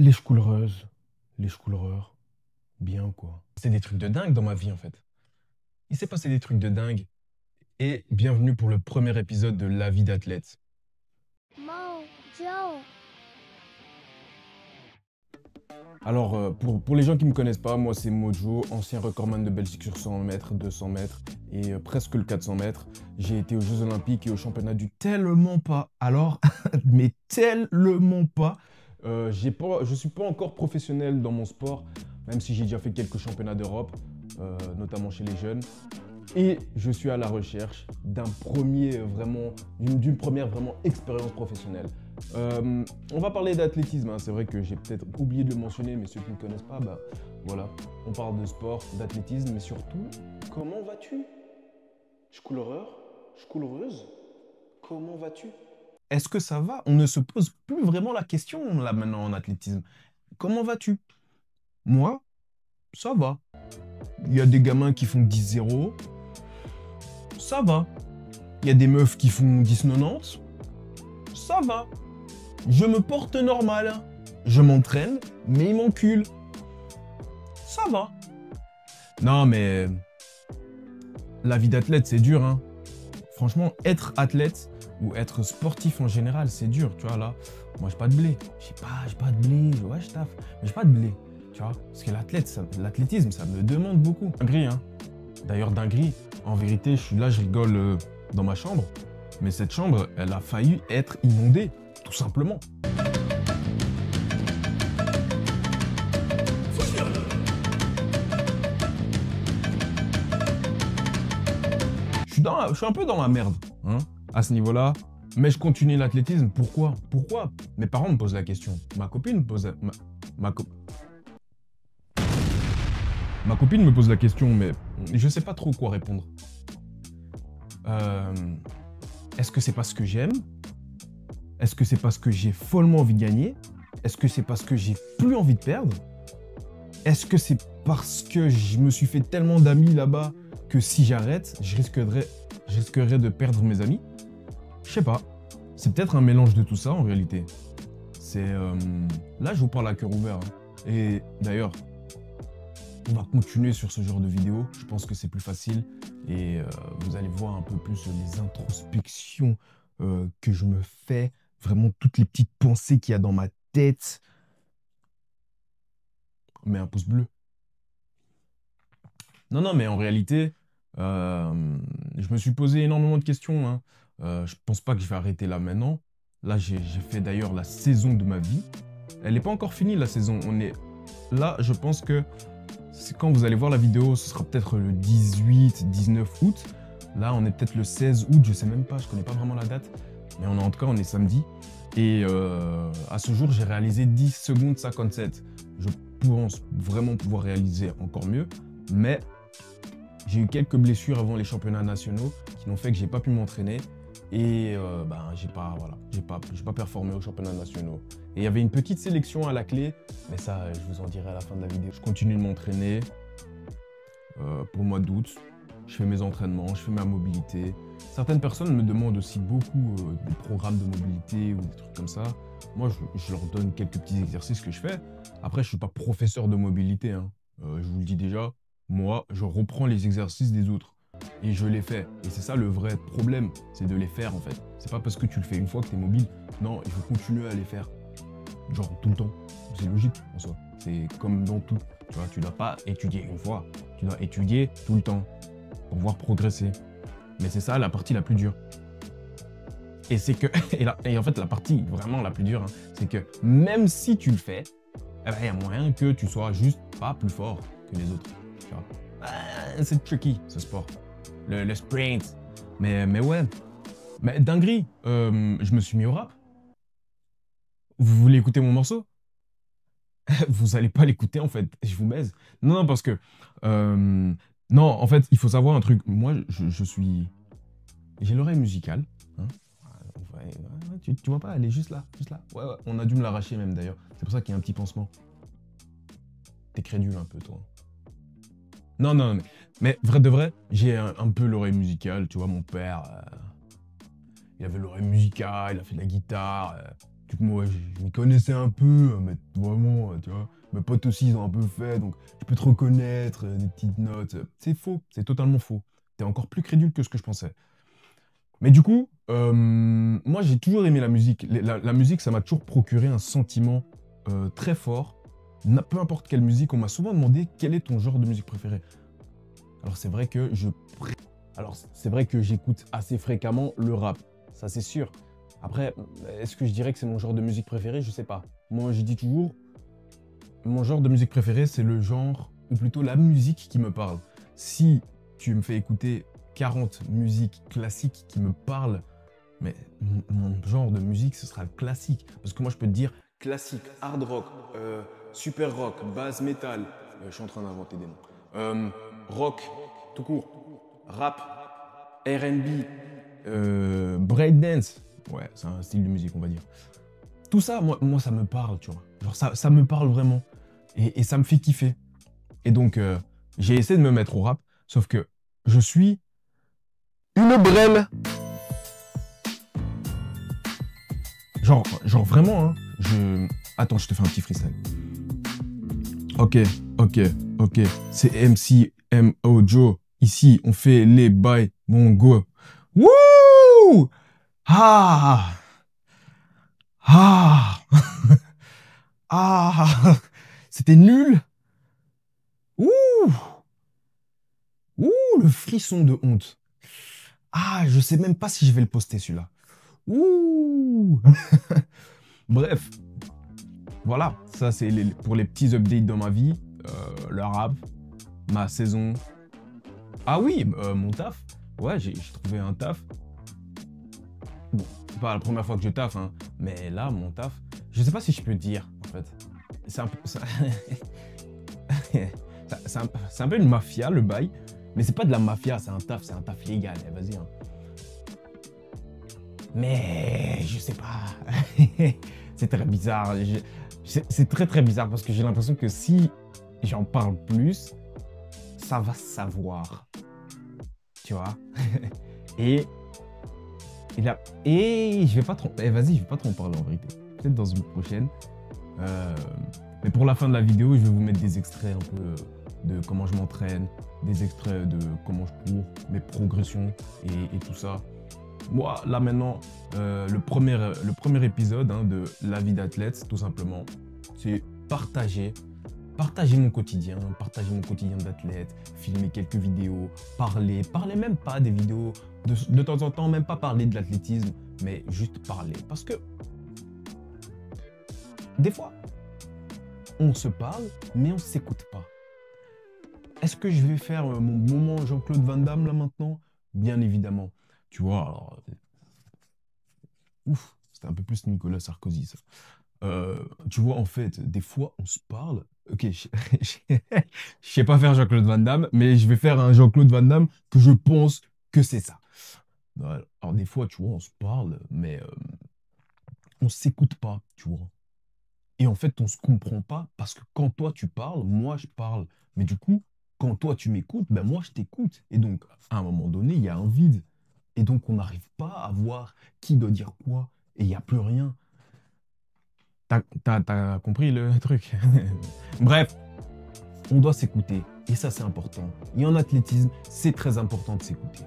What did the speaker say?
Les schkoolreuses, les schkoolreurs, bien quoi. C'est des trucs de dingue dans ma vie en fait. Il s'est passé des trucs de dingue. Et bienvenue pour le premier épisode de La vie d'athlète. Mojo. Alors, pour les gens qui ne me connaissent pas, moi c'est Mojo, ancien recordman de Belgique sur 100 mètres, 200 mètres et presque le 400 mètres. J'ai été aux Jeux Olympiques et au championnat du tellement pas. Alors, mais tellement pas. Je suis pas encore professionnel dans mon sport, même si j'ai déjà fait quelques championnats d'Europe, notamment chez les jeunes. Et je suis à la recherche d'une première vraiment expérience professionnelle. On va parler d'athlétisme, hein. C'est vrai que j'ai peut-être oublié de le mentionner, mais ceux qui ne me connaissent pas, bah voilà, on parle de sport, d'athlétisme, mais surtout, comment vas-tu? Schkoolreur, schkoolreuse, comment vas-tu? Est-ce que ça va? On ne se pose plus vraiment la question là maintenant en athlétisme. Comment vas-tu? Moi, ça va. Il y a des gamins qui font 10-0, ça va. Il y a des meufs qui font 10-90, ça va. Je me porte normal. Je m'entraîne, mais ils m'enculent. Ça va. Non, mais la vie d'athlète, c'est dur, hein. Franchement, être athlète ou être sportif en général, c'est dur, tu vois, là. Moi, j'ai pas de blé. J'ai pas de blé. Ouais, je taffe. Mais j'ai pas de blé, tu vois. Parce que l'athlétisme, ça me demande beaucoup. Dinguerie, hein. D'ailleurs, dinguerie. En vérité, je suis là, je rigole dans ma chambre. Mais cette chambre, elle a failli être inondée, tout simplement. Je suis un peu dans la merde, hein, à ce niveau-là. Mais je continue l'athlétisme. Pourquoi? Pourquoi? Mes parents me posent la question. Ma copine me pose ma copine me pose la question, mais je sais pas trop quoi répondre. Est-ce que c'est parce que j'aime? Est-ce que c'est parce que j'ai follement envie de gagner? Est-ce que c'est parce que j'ai plus envie de perdre? Est-ce que c'est parce que je me suis fait tellement d'amis là-bas que si j'arrête, je risquerais de perdre mes amis? Je sais pas. C'est peut-être un mélange de tout ça en réalité. Là, je vous parle à cœur ouvert, hein. Et d'ailleurs, on va continuer sur ce genre de vidéo. Je pense que c'est plus facile. Et vous allez voir un peu plus les introspections que je me fais. Vraiment toutes les petites pensées qu'il y a dans ma tête. Mais un pouce bleu. Non, non, mais en réalité, je me suis posé énormément de questions, hein. Je pense pas que je vais arrêter là maintenant. Là, j'ai fait d'ailleurs la saison de ma vie. Elle n'est pas encore finie, la saison. On est là, je pense que c'est quand vous allez voir la vidéo, ce sera peut-être le 18-19 août. Là, on est peut-être le 16 août, je sais même pas, je connais pas vraiment la date. Mais en tout cas, on est samedi. Et à ce jour, j'ai réalisé 10 secondes 57. Je pense vraiment pouvoir réaliser encore mieux. Mais j'ai eu quelques blessures avant les championnats nationaux qui n'ont fait que j'ai pas pu m'entraîner et j'ai pas performé aux championnats nationaux. Et il y avait une petite sélection à la clé, mais ça je vous en dirai à la fin de la vidéo. Je continue de m'entraîner pour le mois d'août. Je fais mes entraînements, je fais ma mobilité. Certaines personnes me demandent aussi beaucoup des programmes de mobilité ou des trucs comme ça. Moi, je leur donne quelques petits exercices que je fais. Après, je suis pas professeur de mobilité, hein. Je vous le dis déjà. Moi, je reprends les exercices des autres et je les fais. Et c'est ça le vrai problème, c'est de les faire en fait. C'est pas parce que tu le fais une fois que tu es mobile. Non, il faut continuer à les faire. Genre tout le temps. C'est logique en soi. C'est comme dans tout. Tu vois, tu dois pas étudier une fois. Tu dois étudier tout le temps pour pouvoir progresser. Mais c'est ça la partie la plus dure. Et c'est que, et en fait la partie vraiment la plus dure, hein, c'est que même si tu le fais, eh ben, il y a moyen que tu sois juste pas plus fort que les autres. C'est tricky ce sport, le sprint. Mais ouais, mais dinguerie, je me suis mis au rap. Vous voulez écouter mon morceau? Vous allez pas l'écouter en fait, je vous baise. Non, non, parce que non, en fait, il faut savoir un truc. Moi, j'ai l'oreille musicale, hein. Ouais, ouais, tu vois pas, elle est juste là, juste là. Ouais, ouais, on a dû me l'arracher même d'ailleurs. C'est pour ça qu'il y a un petit pansement. T'es crédule un peu, toi. Non, non, mais vrai de vrai, j'ai un peu l'oreille musicale. Tu vois, mon père, il avait l'oreille musicale, il a fait de la guitare. Du coup, moi, je m'y connaissais un peu, mais vraiment, tu vois. Mes potes aussi, ils ont un peu fait, donc je peux te reconnaître, des petites notes. C'est faux, c'est totalement faux. T'es encore plus crédule que ce que je pensais. Mais du coup, moi, j'ai toujours aimé la musique. La musique, ça m'a toujours procuré un sentiment très fort. Peu importe quelle musique, on m'a souvent demandé quel est ton genre de musique préféré. Alors, c'est vrai que j'écoute assez fréquemment le rap, ça c'est sûr. Après, est-ce que je dirais que c'est mon genre de musique préféré? Je sais pas. Moi, je dis toujours, mon genre de musique préféré, c'est le genre, ou plutôt la musique qui me parle. Si tu me fais écouter 40 musiques classiques qui me parlent, mais mon genre de musique, ce sera le classique. Parce que moi, je peux te dire classique, hard rock, super rock, bass metal. Je suis en train d'inventer des noms. Rock, tout court. Rap, R&B, breakdance. Ouais, c'est un style de musique, on va dire. Tout ça, moi ça me parle, tu vois. Genre, ça me parle vraiment. Et ça me fait kiffer. Et donc, j'ai essayé de me mettre au rap, sauf que je suis une brêle. Genre vraiment, hein. Attends, je te fais un petit freestyle. Ok. C'est MC MO Joe. Ici, on fait les bails, mon go. Wouh! Ah! Ah! Ah! C'était nul! Ouh! Ouh, le frisson de honte. Ah, je sais même pas si je vais le poster celui-là. Ouh! Bref, voilà, ça c'est pour les petits updates dans ma vie, le rap, ma saison. Ah oui, mon taf. Ouais, j'ai trouvé un taf. Bon, c'est pas la première fois que je taffe, hein, mais là, mon taf, je sais pas si je peux dire, en fait. C'est un peu... c'est un peu une mafia, le bail. Mais c'est pas de la mafia, c'est un taf légal, vas-y. Hein. Mais je sais pas. C'est très bizarre. C'est très bizarre parce que j'ai l'impression que si j'en parle plus, ça va se savoir. Tu vois. et je vais pas trop... vas-y, je vais pas trop en parler en vérité. Peut-être dans une prochaine. Mais pour la fin de la vidéo, je vais vous mettre des extraits un peu de comment je m'entraîne, des extraits de comment je cours, mes progressions et tout ça. Moi, là maintenant, le premier épisode hein, de La vie d'athlète, tout simplement, c'est partager mon quotidien d'athlète, filmer quelques vidéos, parler même pas des vidéos, de temps en temps, même pas parler de l'athlétisme, mais juste parler. Parce que, des fois, on se parle, mais on s'écoute pas. Est-ce que je vais faire mon moment Jean-Claude Van Damme là maintenant? Bien évidemment. Tu vois, alors... Ouf, c'était un peu plus Nicolas Sarkozy, ça. Tu vois, en fait, des fois, on se parle. Ok, je sais pas faire Jean-Claude Van Damme, mais je vais faire un Jean-Claude Van Damme que je pense que c'est ça. Alors, des fois, tu vois, on se parle, mais on s'écoute pas, tu vois. Et en fait, on se comprend pas parce que quand toi, tu parles, moi, je parle. Mais du coup, quand toi, tu m'écoutes, ben moi, je t'écoute. Et donc, à un moment donné, il y a un vide. Et donc, on n'arrive pas à voir qui doit dire quoi. Et il n'y a plus rien. T'as compris le truc? Bref, on doit s'écouter. Et ça, c'est important. Et en athlétisme, c'est très important de s'écouter.